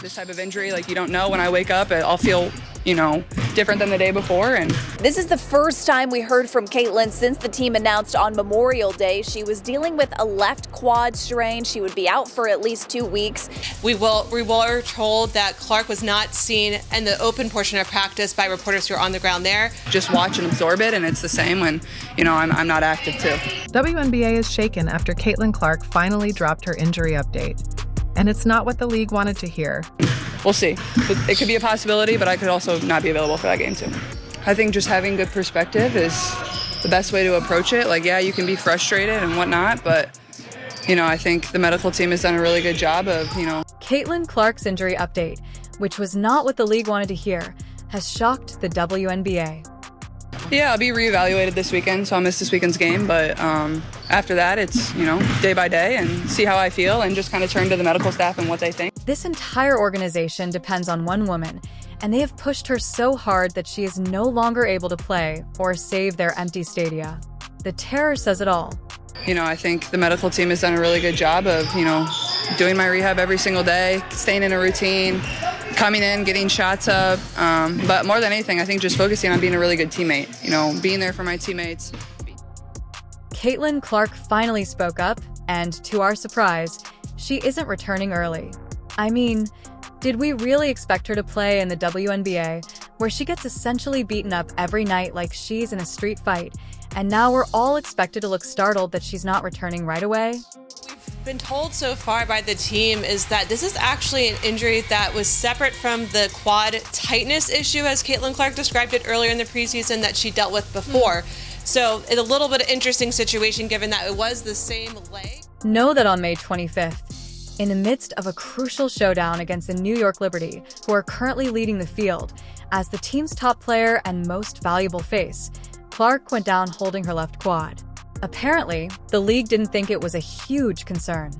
This type of injury, like, you don't know. When I wake up, I'll feel, different than the day before. And this is the first time we heard from Caitlin since the team announced on Memorial Day she was dealing with a left quad strain. She would be out for at least 2 weeks. We were told that Clark was not seen in the open portion of practice by reporters who are on the ground there. Just watch and absorb it, and it's the same when, I'm not active too. WNBA is shaken after Caitlin Clark finally dropped her injury update. And it's not what the league wanted to hear. We'll see. It could be a possibility, but I could also not be available for that game too. I think just having good perspective is the best way to approach it. Like, yeah, you can be frustrated and whatnot, but, I think the medical team has done a really good job of, Caitlin Clark's injury update, which was not what the league wanted to hear, has shocked the WNBA. Yeah, I'll be reevaluated this weekend, so I'll miss this weekend's game. But after that, it's, day by day and see how I feel and just kind of turn to the medical staff and what they think. This entire organization depends on one woman, and they have pushed her so hard that she is no longer able to play or save their empty stadia. The terror says it all. I think the medical team has done a really good job of, doing my rehab every single day, staying in a routine, coming in, getting shots up. But more than anything, I think just focusing on being a really good teammate, being there for my teammates. Caitlin Clark finally spoke up, and to our surprise, she isn't returning early. I mean, did we really expect her to play in the WNBA, where she gets essentially beaten up every night like she's in a street fight, and now we're all expected to look startled that she's not returning right away? Been told so far by the team is that this is actually an injury that was separate from the quad tightness issue, as Caitlin Clark described it earlier in the preseason, that she dealt with before. So it's a little bit of interesting situation given that it was the same leg. Know that on May 25th, in the midst of a crucial showdown against the New York Liberty, who are currently leading the field as the team's top player and most valuable face, Clark went down holding her left quad. Apparently, the league didn't think it was a huge concern.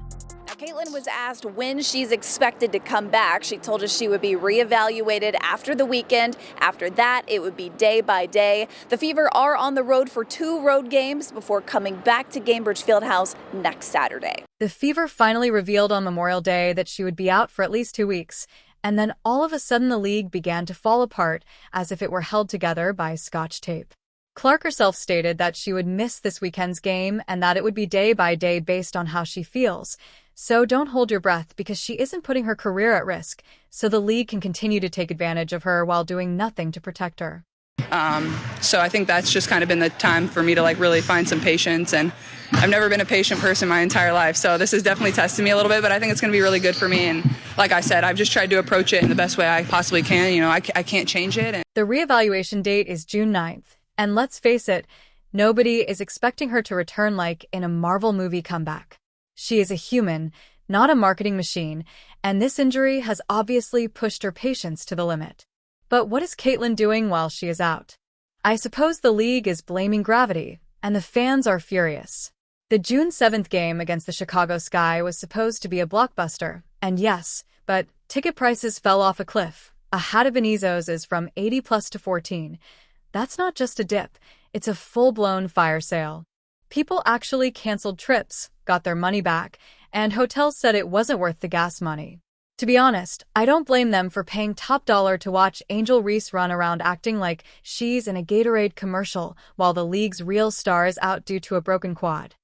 Now, Caitlin was asked when she's expected to come back. She told us she would be reevaluated after the weekend. After that, it would be day by day. The Fever are on the road for 2 road games before coming back to Gainbridge Fieldhouse next Saturday. The Fever finally revealed on Memorial Day that she would be out for at least 2 weeks. And then all of a sudden the league began to fall apart as if it were held together by Scotch tape. Clark herself stated that she would miss this weekend's game and that it would be day by day based on how she feels. So don't hold your breath because she isn't putting her career at risk, so the league can continue to take advantage of her while doing nothing to protect her. So I think that's just kind of been the time for me to really find some patience, and I've never been a patient person my entire life, so this has definitely tested me a little bit, but I think it's going to be really good for me. And like I said, I've just tried to approach it in the best way I possibly can. I can't change it. The reevaluation date is June 9th. And let's face it, nobody is expecting her to return like in a Marvel movie comeback. She is a human, not a marketing machine, and this injury has obviously pushed her patience to the limit. But what is Caitlin doing while she is out? I suppose the league is blaming gravity, and the fans are furious. The June 7th game against the Chicago Sky was supposed to be a blockbuster, and yes, but ticket prices fell off a cliff. A hat of Benizos is from 80 plus to 14. That's not just a dip, it's a full-blown fire sale. People actually canceled trips, got their money back, and hotels said it wasn't worth the gas money. To be honest, I don't blame them for paying top dollar to watch Angel Reese run around acting like she's in a Gatorade commercial while the league's real star is out due to a broken quad.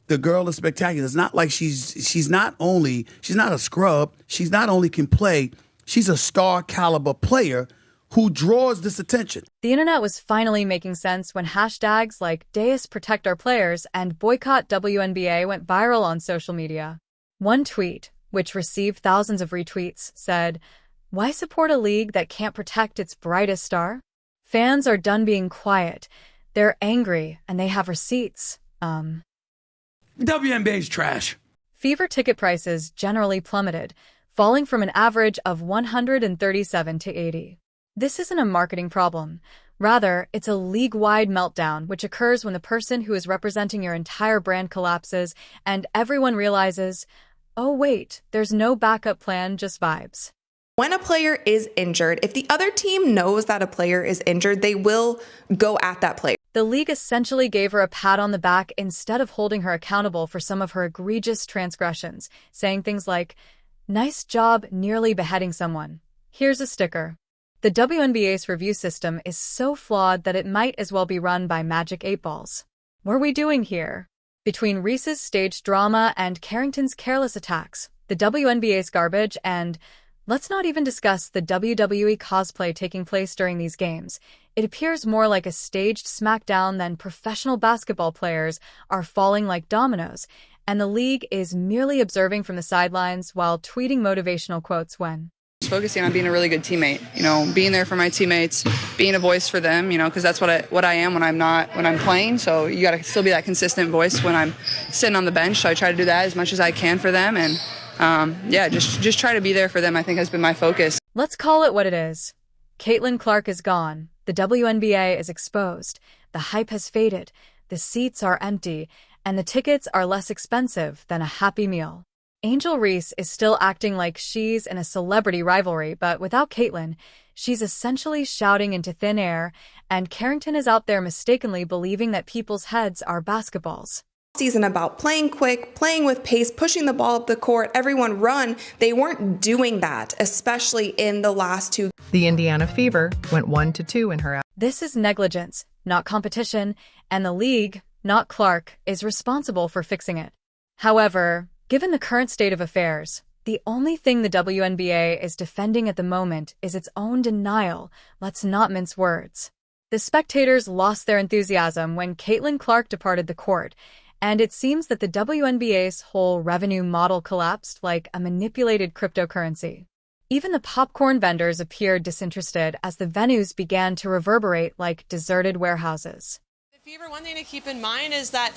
The girl is spectacular. It's not like she's not a scrub, she's not only can play, she's a star caliber player who draws this attention. The internet was finally making sense when hashtags like Deus Protect Our Players and Boycott WNBA went viral on social media. One tweet, which received thousands of retweets, said, "Why support a league that can't protect its brightest star? Fans are done being quiet. They're angry and they have receipts. WNBA's trash." Fever ticket prices generally plummeted, falling from an average of $137 to $80. This isn't a marketing problem. Rather, it's a league-wide meltdown which occurs when the person who is representing your entire brand collapses and everyone realizes, oh wait, there's no backup plan, just vibes. When a player is injured, if the other team knows that a player is injured, they will go at that player. The league essentially gave her a pat on the back instead of holding her accountable for some of her egregious transgressions, saying things like, Nice job nearly beheading someone. Here's a sticker. The WNBA's review system is so flawed that it might as well be run by Magic 8 Balls. What are we doing here? Between Reese's staged drama and Carrington's careless attacks, the WNBA's garbage, and let's not even discuss the WWE cosplay taking place during these games. It appears more like a staged smackdown than professional basketball players are falling like dominoes, and the league is merely observing from the sidelines while tweeting motivational quotes when Just focusing on being a really good teammate, being there for my teammates, being a voice for them, because that's what I am when I'm playing. So you got to still be that consistent voice when I'm sitting on the bench. So I try to do that as much as I can for them, and just try to be there for them, I think, has been my focus. Let's call it what it is. Caitlin Clark is gone. The WNBA is exposed. The hype has faded. The seats are empty, and the tickets are less expensive than a Happy Meal. Angel Reese is still acting like she's in a celebrity rivalry, but without Caitlin, she's essentially shouting into thin air, and Carrington is out there mistakenly believing that people's heads are basketballs. Season about playing quick, playing with pace, pushing the ball up the court, everyone run. They weren't doing that, especially in the last two. The Indiana Fever went 1-2 in her. This is negligence, not competition, and the league, not Clark, is responsible for fixing it. However, given the current state of affairs, the only thing the WNBA is defending at the moment is its own denial. Let's not mince words. The spectators lost their enthusiasm when Caitlin Clark departed the court, and it seems that the WNBA's whole revenue model collapsed like a manipulated cryptocurrency. Even the popcorn vendors appeared disinterested as the venues began to reverberate like deserted warehouses. Fever, one thing to keep in mind is that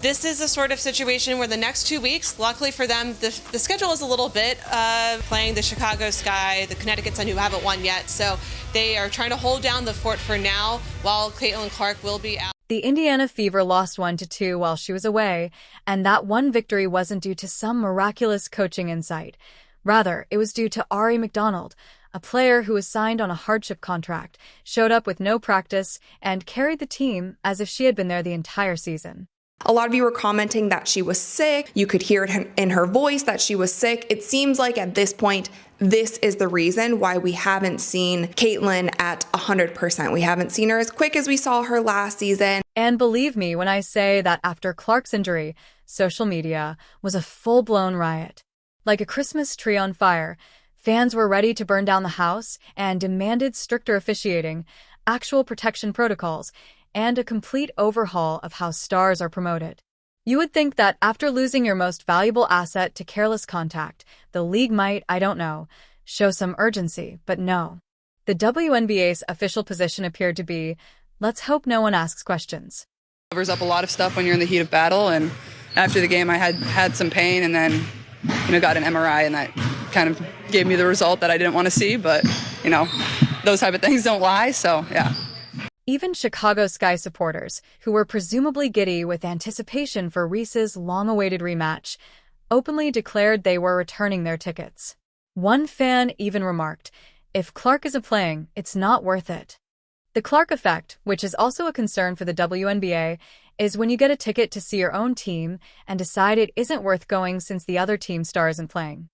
this is a sort of situation where the next 2 weeks, luckily for them, the schedule is a little bit playing the Chicago Sky, the Connecticut Sun, who haven't won yet. So they are trying to hold down the fort for now while Caitlin Clark will be out. The Indiana Fever lost 1-2 while she was away, and that one victory wasn't due to some miraculous coaching insight. Rather, it was due to Ari McDonald, a player who was signed on a hardship contract, showed up with no practice, and carried the team as if she had been there the entire season. A lot of you were commenting that she was sick. You could hear it in her voice that she was sick. It seems like at this point, this is the reason why we haven't seen Caitlin at 100%. We haven't seen her as quick as we saw her last season. And believe me when I say that after Clark's injury, social media was a full-blown riot. Like a Christmas tree on fire, fans were ready to burn down the house and demanded stricter officiating, actual protection protocols, and a complete overhaul of how stars are promoted. You would think that after losing your most valuable asset to careless contact, the league might, show some urgency, but no. The WNBA's official position appeared to be, let's hope no one asks questions. Covers up a lot of stuff when you're in the heat of battle, and after the game I had some pain and then got an MRI, and that kind of gave me the result that I didn't want to see, but those type of things don't lie, so yeah. Even Chicago Sky supporters, who were presumably giddy with anticipation for Reese's long-awaited rematch, openly declared they were returning their tickets. One fan even remarked, "If Clark isn't playing, it's not worth it." The Clark effect, which is also a concern for the WNBA, is when you get a ticket to see your own team and decide it isn't worth going since the other team star isn't playing.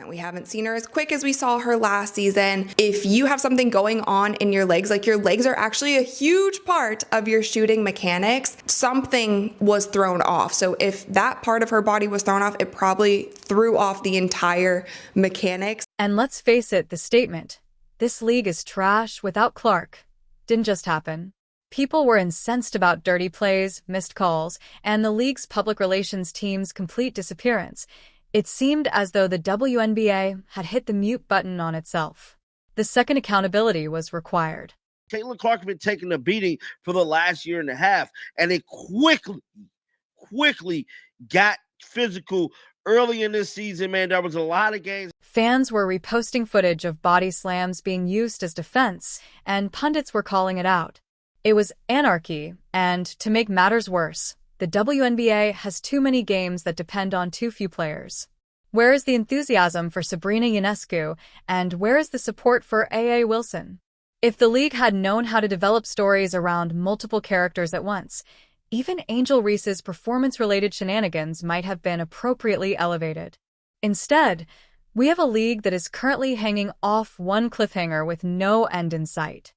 We haven't seen her as quick as we saw her last season. If you have something going on in your legs, like your legs are actually a huge part of your shooting mechanics, something was thrown off. So if that part of her body was thrown off, it probably threw off the entire mechanics. And let's face it, the statement, "This league is trash without Clark," didn't just happen. People were incensed about dirty plays, missed calls, and the league's public relations team's complete disappearance. It seemed as though the WNBA had hit the mute button on itself. The second accountability was required. Caitlin Clark had been taking a beating for the last year and a half, and it quickly got physical early in this season, man. There was a lot of games. Fans were reposting footage of body slams being used as defense, and pundits were calling it out. It was anarchy, and to make matters worse, the WNBA has too many games that depend on too few players. Where is the enthusiasm for Sabrina Ionescu, and where is the support for A.A. Wilson? If the league had known how to develop stories around multiple characters at once, even Angel Reese's performance-related shenanigans might have been appropriately elevated. Instead, We have a league that is currently hanging off one cliffhanger with no end in sight.